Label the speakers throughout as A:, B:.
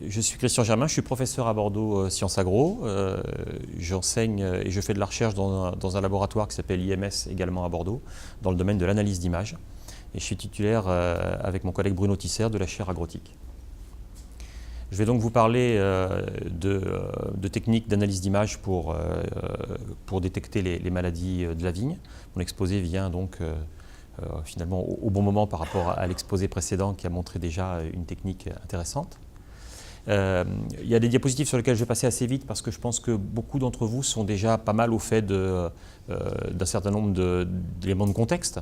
A: Je suis Christian Germain, je suis professeur à Bordeaux Sciences Agro. J'enseigne et je fais de la recherche dans un laboratoire qui s'appelle IMS, également à Bordeaux, dans le domaine de l'analyse d'images. Et je suis titulaire avec mon collègue Bruno Tisser de la chaire agrotique. Je vais donc vous parler de techniques d'analyse d'images pour détecter les maladies de la vigne. Mon exposé vient donc finalement au bon moment par rapport à l'exposé précédent qui a montré déjà une technique intéressante. Il y a des diapositives sur lesquelles je vais passer assez vite parce que je pense que beaucoup d'entre vous sont déjà pas mal au fait d'un certain nombre d'éléments de contexte.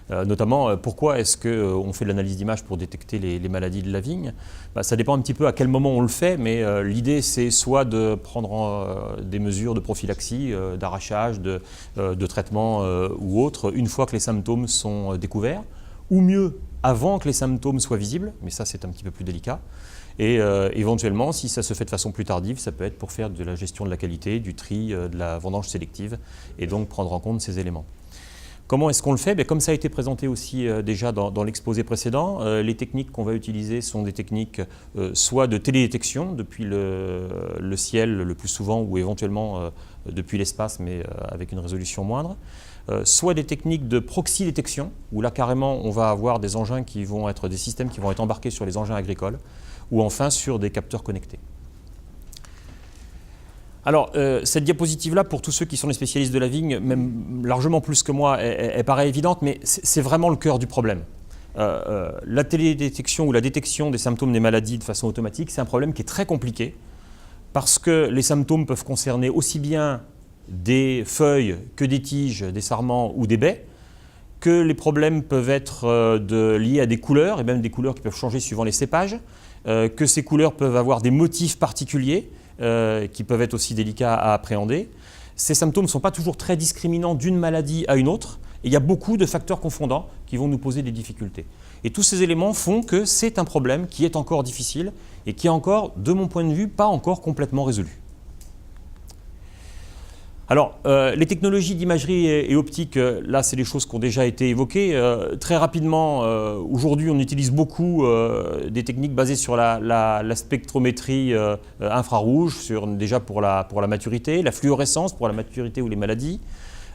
A: Notamment, pourquoi est-ce qu'on fait de l'analyse d'image pour détecter les maladies de la vigne? Ça dépend un petit peu à quel moment on le fait, mais l'idée c'est soit de prendre des mesures de prophylaxie, d'arrachage, de traitement ou autre, une fois que les symptômes sont découverts, ou mieux, avant que les symptômes soient visibles, mais ça c'est un petit peu plus délicat. Et éventuellement, si ça se fait de façon plus tardive, ça peut être pour faire de la gestion de la qualité, du tri, de la vendange sélective, et donc prendre en compte ces éléments. Comment est-ce qu'on le fait? Comme ça a été présenté aussi déjà dans l'exposé précédent, les techniques qu'on va utiliser sont des techniques soit de télédétection depuis le ciel le plus souvent, ou éventuellement depuis l'espace, mais avec une résolution moindre, soit des techniques de proxy détection, où là carrément on va avoir des engins qui vont être des systèmes qui vont être embarqués sur les engins agricoles, ou enfin sur des capteurs connectés. Alors, cette diapositive-là, pour tous ceux qui sont les spécialistes de la vigne, même largement plus que moi, elle paraît évidente, mais c'est vraiment le cœur du problème. La télédétection ou la détection des symptômes des maladies de façon automatique, c'est un problème qui est très compliqué, parce que les symptômes peuvent concerner aussi bien des feuilles que des tiges, des sarments ou des baies, que les problèmes peuvent être liés à des couleurs, et même des couleurs qui peuvent changer suivant les cépages, que ces couleurs peuvent avoir des motifs particuliers, qui peuvent être aussi délicats à appréhender. Ces symptômes ne sont pas toujours très discriminants d'une maladie à une autre, et il y a beaucoup de facteurs confondants qui vont nous poser des difficultés. Et tous ces éléments font que c'est un problème qui est encore difficile et qui est encore, de mon point de vue, pas encore complètement résolu. Alors, les technologies d'imagerie et optique, là, c'est des choses qui ont déjà été évoquées. Très rapidement, aujourd'hui, on utilise beaucoup des techniques basées sur la spectrométrie infrarouge, déjà pour la maturité, la fluorescence pour la maturité ou les maladies.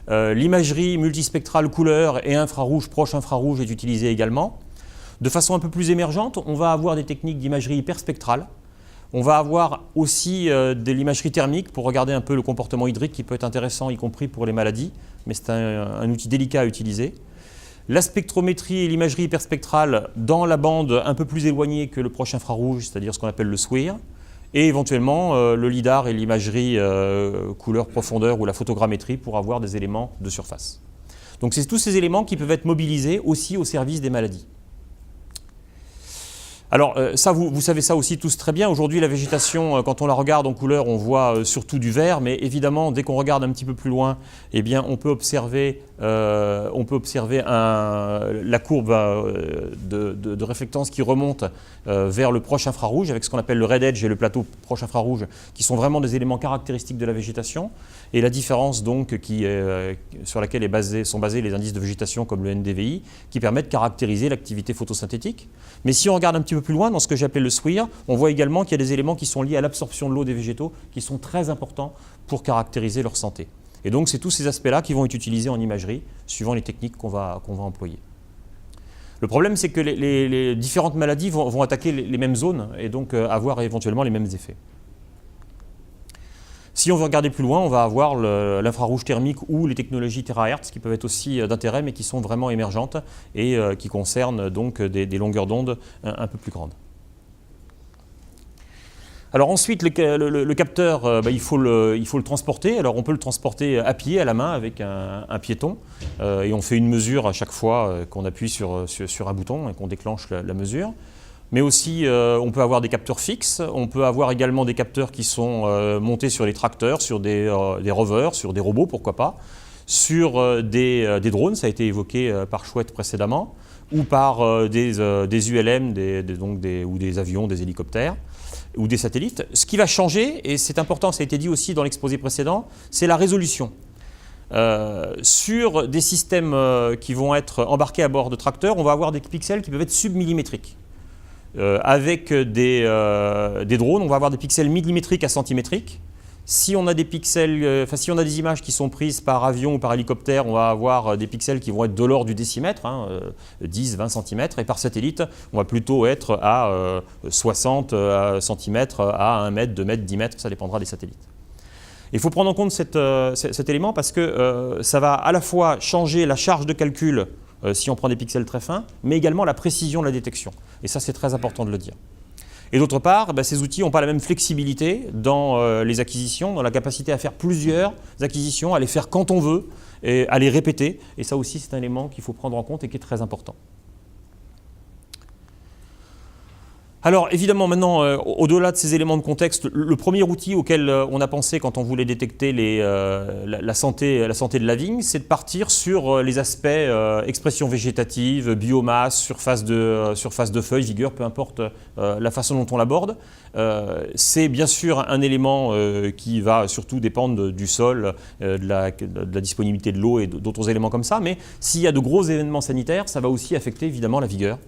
A: L'imagerie multispectrale couleur et infrarouge, proche infrarouge est utilisée également. De façon un peu plus émergente, on va avoir des techniques d'imagerie hyperspectrale. On va avoir aussi de l'imagerie thermique pour regarder un peu le comportement hydrique qui peut être intéressant, y compris pour les maladies, mais c'est un outil délicat à utiliser. La spectrométrie et l'imagerie hyperspectrale dans la bande un peu plus éloignée que le proche infrarouge, c'est-à-dire ce qu'on appelle le SWIR, et éventuellement le lidar et l'imagerie couleur-profondeur ou la photogrammétrie pour avoir des éléments de surface. Donc c'est tous ces éléments qui peuvent être mobilisés aussi au service des maladies. Alors ça, vous savez ça aussi tous très bien. Aujourd'hui, la végétation, quand on la regarde en couleur, on voit surtout du vert, mais évidemment, dès qu'on regarde un petit peu plus loin, eh bien, on peut observer la courbe de réflectance qui remonte vers le proche infrarouge, avec ce qu'on appelle le red edge et le plateau proche infrarouge, qui sont vraiment des éléments caractéristiques de la végétation. Et la différence donc sur laquelle sont basés les indices de végétation comme le NDVI, qui permettent de caractériser l'activité photosynthétique. Mais si on regarde un petit peu plus loin, dans ce que j'appelle le SWIR, on voit également qu'il y a des éléments qui sont liés à l'absorption de l'eau des végétaux, qui sont très importants pour caractériser leur santé. Et donc c'est tous ces aspects-là qui vont être utilisés en imagerie, suivant les techniques qu'on va employer. Le problème, c'est que les différentes maladies vont attaquer les mêmes zones, et donc avoir éventuellement les mêmes effets. Si on veut regarder plus loin, on va avoir l'infrarouge thermique ou les technologies terahertz qui peuvent être aussi d'intérêt, mais qui sont vraiment émergentes et qui concernent donc des longueurs d'onde un peu plus grandes. Alors ensuite, le capteur, il faut le transporter. Alors on peut le transporter à pied, à la main, avec un piéton. Et on fait une mesure à chaque fois qu'on appuie sur un bouton et qu'on déclenche la mesure. Mais aussi, on peut avoir des capteurs fixes, on peut avoir également des capteurs qui sont montés sur les tracteurs, sur des rovers, sur des robots, pourquoi pas, sur des drones, ça a été évoqué par Chouette précédemment, ou par des ULM, ou des avions, des hélicoptères, ou des satellites. Ce qui va changer, et c'est important, ça a été dit aussi dans l'exposé précédent, c'est la résolution. Sur des systèmes qui vont être embarqués à bord de tracteurs, on va avoir des pixels qui peuvent être submillimétriques. avec des drones, on va avoir des pixels millimétriques à centimétriques. Si on a des pixels, si on a des images qui sont prises par avion ou par hélicoptère, on va avoir des pixels qui vont être de l'ordre du décimètre, 10, 20 cm, et par satellite, on va plutôt être à 60 cm, à 1 mètre, 2 mètres, 10 mètres, ça dépendra des satellites. Il faut prendre en compte cet élément parce que ça va à la fois changer la charge de calcul si on prend des pixels très fins, mais également la précision de la détection. Et ça, c'est très important de le dire. Et d'autre part, ces outils n'ont pas la même flexibilité dans les acquisitions, dans la capacité à faire plusieurs acquisitions, à les faire quand on veut, et à les répéter. Et ça aussi, c'est un élément qu'il faut prendre en compte et qui est très important. Alors évidemment, maintenant, au-delà de ces éléments de contexte, le premier outil auquel on a pensé quand on voulait détecter la santé de la vigne, c'est de partir sur les aspects expression végétative, biomasse, surface de feuilles, vigueur, peu importe la façon dont on l'aborde. C'est bien sûr un élément qui va surtout dépendre du sol, de la disponibilité de l'eau et d'autres éléments comme ça, mais s'il y a de gros événements sanitaires, ça va aussi affecter évidemment la vigueur.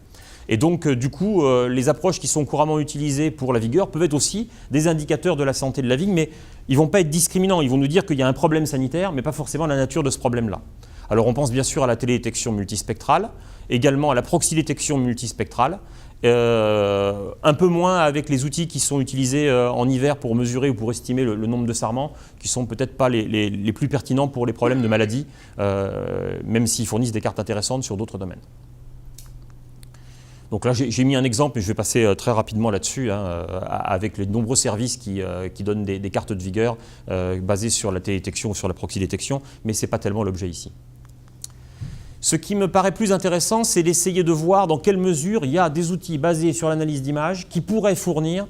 A: Et donc, du coup, les approches qui sont couramment utilisées pour la vigueur peuvent être aussi des indicateurs de la santé de la vigne, mais ils ne vont pas être discriminants. Ils vont nous dire qu'il y a un problème sanitaire, mais pas forcément la nature de ce problème-là. Alors, on pense bien sûr à la télédétection multispectrale, également à la proxydétection multispectrale, un peu moins avec les outils qui sont utilisés en hiver pour mesurer ou pour estimer le nombre de sarments, qui ne sont peut-être pas les plus pertinents pour les problèmes de maladie, même s'ils fournissent des cartes intéressantes sur d'autres domaines. Donc là, j'ai mis un exemple, mais je vais passer très rapidement là-dessus, avec les nombreux services qui donnent des cartes de vigueur basées sur la télédétection ou sur la proxydétection, mais ce n'est pas tellement l'objet ici. Ce qui me paraît plus intéressant, c'est d'essayer de voir dans quelle mesure il y a des outils basés sur l'analyse d'images qui pourraient fournir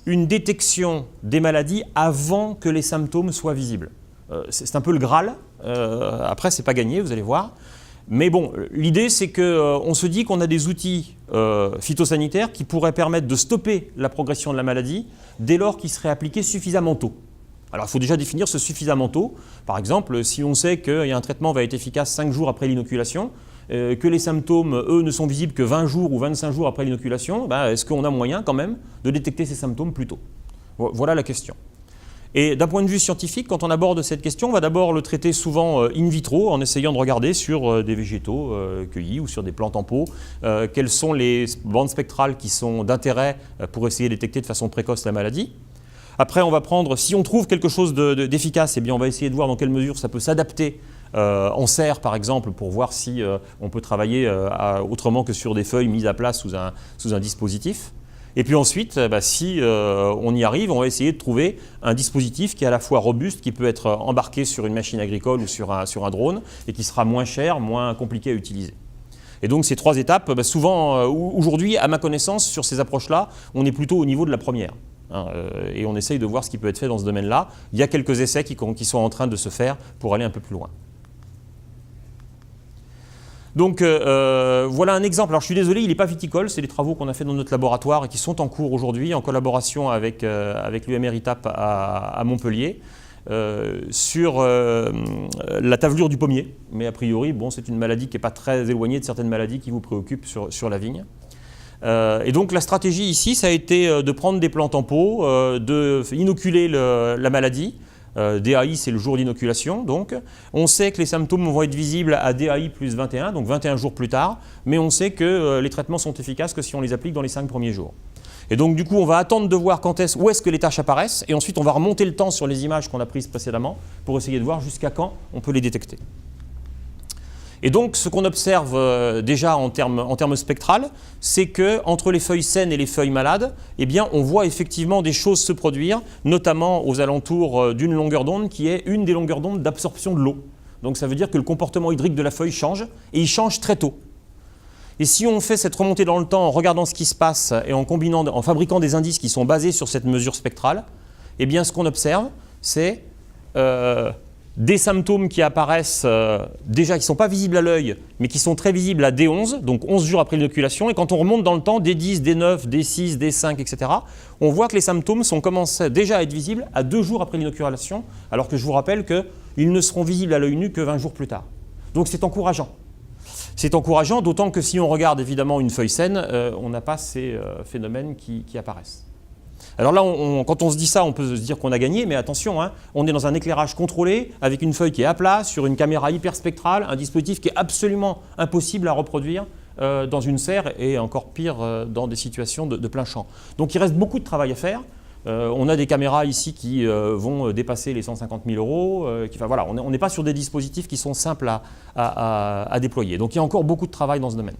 A: une détection des maladies avant que les symptômes soient visibles. C'est un peu le Graal, après ce n'est pas gagné, vous allez voir. Mais bon, l'idée c'est qu'on se dit qu'on a des outils phytosanitaires qui pourraient permettre de stopper la progression de la maladie dès lors qu'ils seraient appliqués suffisamment tôt. Alors il faut déjà définir ce suffisamment tôt. Par exemple, si on sait qu'un traitement va être efficace 5 jours après l'inoculation, que les symptômes, eux, ne sont visibles que 20 jours ou 25 jours après l'inoculation, est-ce qu'on a moyen quand même de détecter ces symptômes plus tôt? Voilà la question. Et d'un point de vue scientifique, quand on aborde cette question, on va d'abord le traiter souvent in vitro, en essayant de regarder sur des végétaux cueillis ou sur des plantes en pot, quelles sont les bandes spectrales qui sont d'intérêt pour essayer de détecter de façon précoce la maladie. Après, on va prendre, si on trouve quelque chose d'efficace, eh bien, on va essayer de voir dans quelle mesure ça peut s'adapter en serre, par exemple, pour voir si on peut travailler autrement que sur des feuilles mises à plat sous un dispositif. Et puis ensuite, si on y arrive, on va essayer de trouver un dispositif qui est à la fois robuste, qui peut être embarqué sur une machine agricole ou sur un drone, et qui sera moins cher, moins compliqué à utiliser. Et donc ces trois étapes, souvent, aujourd'hui, à ma connaissance, sur ces approches-là, on est plutôt au niveau de la première. Et on essaye de voir ce qui peut être fait dans ce domaine-là. Il y a quelques essais qui sont en train de se faire pour aller un peu plus loin. Donc voilà un exemple. Alors je suis désolé, il n'est pas viticole, c'est des travaux qu'on a fait dans notre laboratoire et qui sont en cours aujourd'hui en collaboration avec l'UMR-ITAP à Montpellier sur la tavelure du pommier. Mais a priori, bon, c'est une maladie qui n'est pas très éloignée de certaines maladies qui vous préoccupent sur la vigne. Et donc la stratégie ici, ça a été de prendre des plantes en pot, d'inoculer la maladie. DAI, c'est le jour d'inoculation, donc on sait que les symptômes vont être visibles à DAI plus 21, donc 21 jours plus tard, mais on sait que les traitements sont efficaces que si on les applique dans les 5 premiers jours. Et donc du coup, on va attendre de voir où est-ce que les taches apparaissent, et ensuite on va remonter le temps sur les images qu'on a prises précédemment pour essayer de voir jusqu'à quand on peut les détecter. Et donc, ce qu'on observe déjà en termes spectrales, c'est qu'entre les feuilles saines et les feuilles malades, eh bien, on voit effectivement des choses se produire, notamment aux alentours d'une longueur d'onde qui est une des longueurs d'onde d'absorption de l'eau. Donc, ça veut dire que le comportement hydrique de la feuille change, et il change très tôt. Et si on fait cette remontée dans le temps en regardant ce qui se passe et en fabriquant des indices qui sont basés sur cette mesure spectrale, eh bien, ce qu'on observe, c'est des symptômes qui apparaissent déjà qui ne sont pas visibles à l'œil, mais qui sont très visibles à D11, donc 11 jours après l'inoculation. Et quand on remonte dans le temps, D10, D9, D6, D5, etc., on voit que les symptômes commencent déjà à être visibles à 2 jours après l'inoculation, alors que je vous rappelle qu'ils ne seront visibles à l'œil nu que 20 jours plus tard. Donc c'est encourageant. C'est encourageant, d'autant que si on regarde évidemment une feuille saine, on n'a pas ces phénomènes qui apparaissent. Alors là, quand on se dit ça, on peut se dire qu'on a gagné, mais attention, hein, on est dans un éclairage contrôlé, avec une feuille qui est à plat, sur une caméra hyperspectrale, un dispositif qui est absolument impossible à reproduire dans une serre et encore pire dans des situations de plein champ. Donc il reste beaucoup de travail à faire. On a des caméras ici qui vont dépasser les 150 000 euros. Voilà, on n'est pas sur des dispositifs qui sont simples à déployer. Donc il y a encore beaucoup de travail dans ce domaine.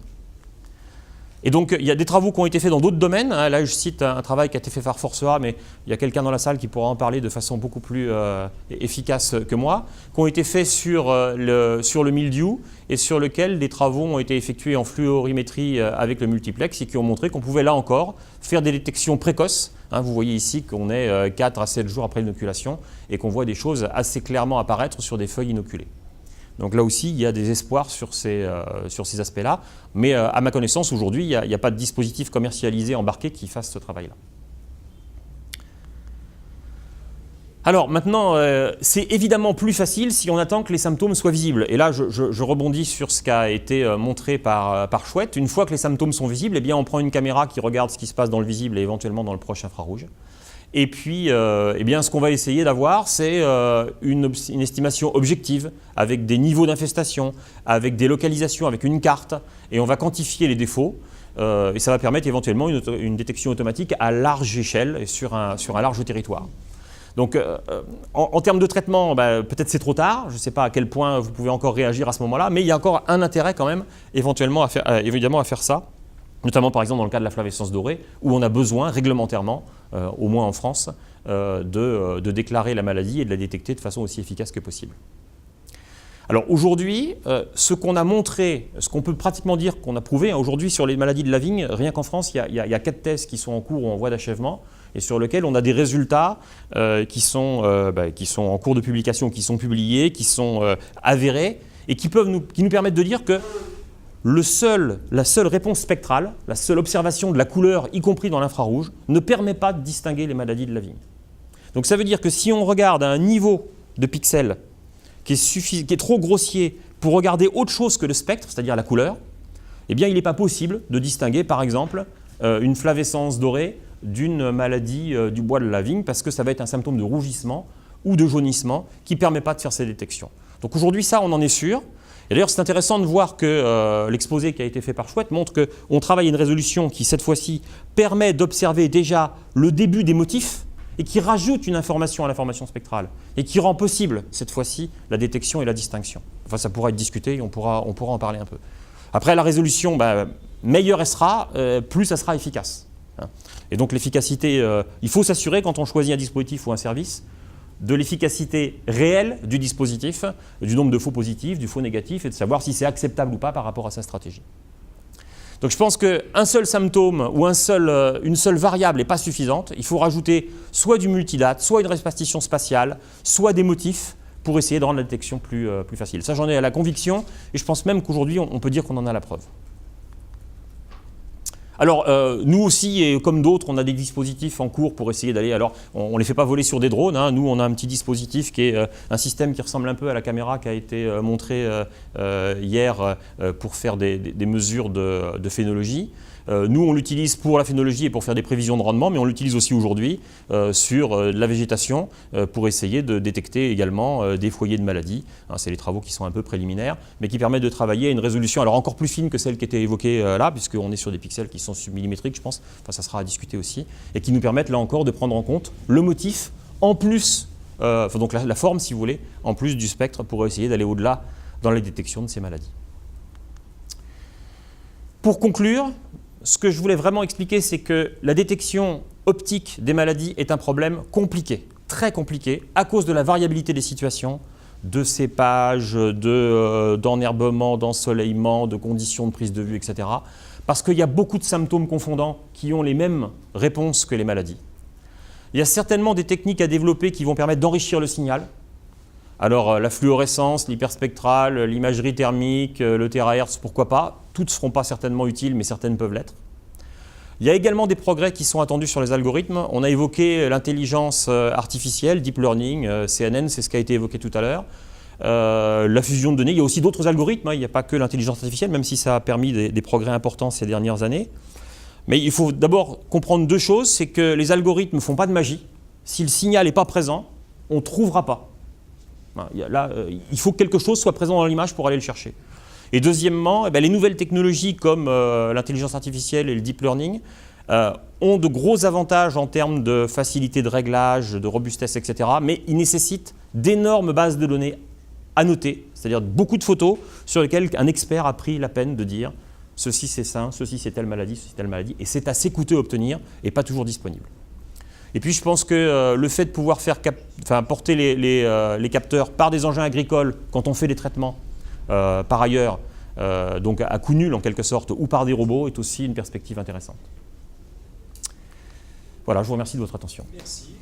A: Et donc il y a des travaux qui ont été faits dans d'autres domaines. Là je cite un travail qui a été fait par Force A, mais il y a quelqu'un dans la salle qui pourra en parler de façon beaucoup plus efficace que moi, qui ont été faits sur le mildiou et sur lequel des travaux ont été effectués en fluorimétrie avec le multiplex et qui ont montré qu'on pouvait là encore faire des détections précoces. Vous voyez ici qu'on est 4 à 7 jours après l'inoculation et qu'on voit des choses assez clairement apparaître sur des feuilles inoculées. Donc là aussi, il y a des espoirs sur ces aspects-là, mais à ma connaissance, aujourd'hui, il n'y a pas de dispositif commercialisé embarqué qui fasse ce travail-là. Alors maintenant, c'est évidemment plus facile si on attend que les symptômes soient visibles. Et là, je rebondis sur ce qui a été montré par Chouette. Une fois que les symptômes sont visibles, eh bien, on prend une caméra qui regarde ce qui se passe dans le visible et éventuellement dans le proche infrarouge. Et puis, eh bien, ce qu'on va essayer d'avoir, c'est une estimation objective avec des niveaux d'infestation, avec des localisations, avec une carte, et on va quantifier les défauts. Et ça va permettre éventuellement une détection automatique à large échelle et sur un large territoire. Donc, en termes de traitement, peut-être c'est trop tard. Je ne sais pas à quel point vous pouvez encore réagir à ce moment-là, mais il y a encore un intérêt quand même, éventuellement, à faire ça. Notamment par exemple dans le cas de la flavescence dorée, où on a besoin réglementairement, au moins en France, de déclarer la maladie et de la détecter de façon aussi efficace que possible. Alors aujourd'hui, ce qu'on a montré, ce qu'on peut pratiquement dire qu'on a prouvé, aujourd'hui sur les maladies de la vigne, rien qu'en France, il y a 4 thèses qui sont en cours ou en voie d'achèvement et sur lesquelles on a des résultats qui sont en cours de publication, qui sont publiés, qui sont avérés et qui nous permettent de dire que la seule réponse spectrale, la seule observation de la couleur, y compris dans l'infrarouge, ne permet pas de distinguer les maladies de la vigne. Donc ça veut dire que si on regarde à un niveau de pixels qui est trop grossier pour regarder autre chose que le spectre, c'est-à-dire la couleur, eh bien il n'est pas possible de distinguer par exemple une flavescence dorée d'une maladie du bois de la vigne parce que ça va être un symptôme de rougissement ou de jaunissement qui ne permet pas de faire ces détections. Donc aujourd'hui ça on en est sûr. Et d'ailleurs, c'est intéressant de voir que l'exposé qui a été fait par Chouette montre qu'on travaille à une résolution qui, cette fois-ci, permet d'observer déjà le début des motifs et qui rajoute une information à l'information spectrale et qui rend possible, cette fois-ci, la détection et la distinction. Enfin, ça pourra être discuté et on pourra en parler un peu. Après, la résolution, meilleure elle sera, plus ça sera efficace. Et donc, l'efficacité, il faut s'assurer quand on choisit un dispositif ou un service de l'efficacité réelle du dispositif, du nombre de faux positifs, du faux négatif, et de savoir si c'est acceptable ou pas par rapport à sa stratégie. Donc je pense qu'un seul symptôme ou une seule variable n'est pas suffisante. Il faut rajouter soit du multidate, soit une répartition spatiale, soit des motifs pour essayer de rendre la détection plus facile. Ça, j'en ai à la conviction, et je pense même qu'aujourd'hui, on peut dire qu'on en a la preuve. Alors, nous aussi, et comme d'autres, on a des dispositifs en cours pour essayer d'aller... Alors, on ne les fait pas voler sur des drones. Nous, on a un petit dispositif qui est un système qui ressemble un peu à la caméra qui a été montré hier pour faire des mesures de phénologie. Nous, on l'utilise pour la phénologie et pour faire des prévisions de rendement, mais on l'utilise aussi aujourd'hui sur la végétation pour essayer de détecter également des foyers de maladies. C'est les travaux qui sont un peu préliminaires, mais qui permettent de travailler à une résolution alors encore plus fine que celle qui était évoquée là, puisqu'on est sur des pixels qui sont submillimétriques, je pense. Enfin, ça sera à discuter aussi, et qui nous permettent là encore de prendre en compte le motif, en plus, donc la forme, si vous voulez, en plus du spectre, pour essayer d'aller au-delà dans la détection de ces maladies. Pour conclure, ce que je voulais vraiment expliquer, c'est que la détection optique des maladies est un problème compliqué, très compliqué, à cause de la variabilité des situations, de cépage, d'enherbement, d'ensoleillement, de conditions de prise de vue, etc. Parce qu'il y a beaucoup de symptômes confondants qui ont les mêmes réponses que les maladies. Il y a certainement des techniques à développer qui vont permettre d'enrichir le signal. Alors la fluorescence, l'hyperspectral, l'imagerie thermique, le terahertz, pourquoi pas. Toutes ne seront pas certainement utiles, mais certaines peuvent l'être. Il y a également des progrès qui sont attendus sur les algorithmes. On a évoqué l'intelligence artificielle, deep learning, CNN, c'est ce qui a été évoqué tout à l'heure. la fusion de données. Il y a aussi d'autres algorithmes, hein. Il n'y a pas que l'intelligence artificielle, même si ça a permis des progrès importants ces dernières années. Mais il faut d'abord comprendre deux choses, c'est que les algorithmes ne font pas de magie. Si le signal n'est pas présent, on ne trouvera pas. Là, il faut que quelque chose soit présent dans l'image pour aller le chercher. Et deuxièmement, les nouvelles technologies comme l'intelligence artificielle et le deep learning ont de gros avantages en termes de facilité de réglage, de robustesse, etc. Mais ils nécessitent d'énormes bases de données annotées, c'est-à-dire beaucoup de photos sur lesquelles un expert a pris la peine de dire ceci c'est ça, ceci c'est telle maladie, ceci c'est telle maladie, et c'est assez coûteux à obtenir et pas toujours disponible. Et puis je pense que le fait de pouvoir porter les capteurs par des engins agricoles quand on fait des traitements par ailleurs, donc à coût nul en quelque sorte, ou par des robots, est aussi une perspective intéressante. Voilà, je vous remercie de votre attention.
B: Merci.